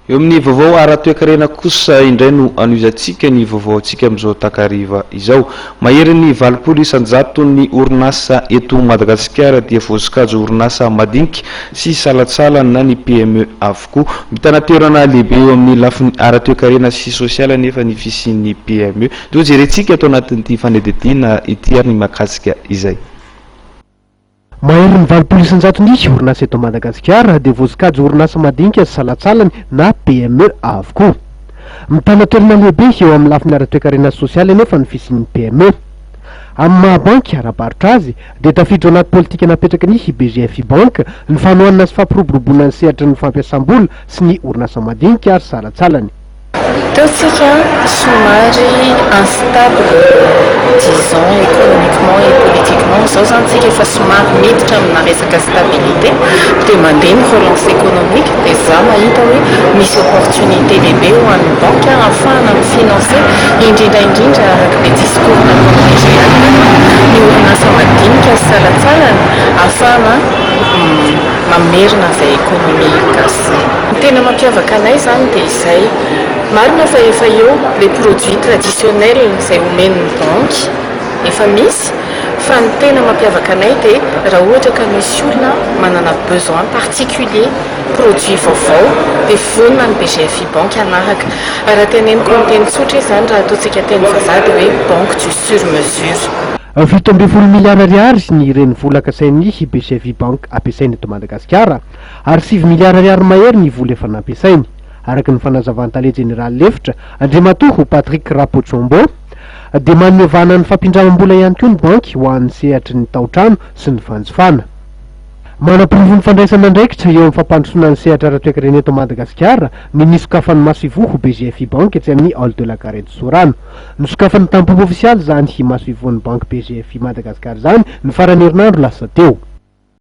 eo amin'ny vaovao ara-toekarena kosa indray no anoizantsika ny vaovao antsika amin'izao takariva izao. Mahery ny 800 ny orinasa eto Madagasikara dia voasikajo orinasa madinika sy salatsalana ny PME avokoa. Mitana toerana lehibe eo amin'ny lafiny ara-toekarena sy sosiala nefa ny fisian'ny PME. Toa jerentsika atao anatin'ity fanedidina ity ary ny makasika izay. Mahery ny 800 ny orinasa eto Madagasikara dia voasikajo orinasa madinika sy salatsalany na PME avokoa. Mitana toerana lehibe eo amin'ny lafiny ara-toekarena sosiala nefa ny fisian'ny PME. Amin'ny mahabanky arabaritra azy dia tafiditra anaty politika napetraka ny BGF bank ny fanohanana sy fampiroboroboana ny sehatry ny fampiasam-bola sy ny orinasa madinika ary salatsalany. Taontsika somary instable disons économiquement et politiquement zao zany tsika efa somary miditra amina resaka stabilité dia mandeha ny relance économique dia za mahita hoe misy opportunité lehibe ho an'ny banque ahafahana mifinancer indrindra araka le discours nataon'ny DG ny orinasa madinika sy salatsalany ahafahana mamerina izay économie gasy. Ny tena mampiavaka anay zany dia izay marina fa efa eo les produits traditionnels izay omen'ny banque efa misy fa ny tena mampiavaka anay dia raha ohatra ka misy olona manana besoin particulier produit vaovao dia vonina ny BGF banque anaraka. Raha teneniko ny teny tsotra izany raha ataontsika teny vazaha dia hoe banque du sur mesure. 7 miliara ariary ny reny vola kasain'ny BGF bank ampiasainy eto Madagasikara ary 7 miliara ariary mahery ny vola efa nampiasainy. Araka ny fanazavan-tale général lefitra Andriamatoa Patrick Rapotsombo dia maneovana ny fampindramam-bola ihany koa ny banky ho an'ny sehatry ny tao-trano sy ny fanjifana. Manam-pirovon'ny fandraisana andraikitra eo amin'ny fampandrosoana ny sehatra ara-toekarena eto Madagasikara ny nisokafan'ny Masivoho BGF bank etsy amin'ny hall de la Carrette Sorano. Nisokafan'ny tampopo ofisialy zany Masivohon'ny banque BGF Madagasikara zany ny farany herinandro lasa teo.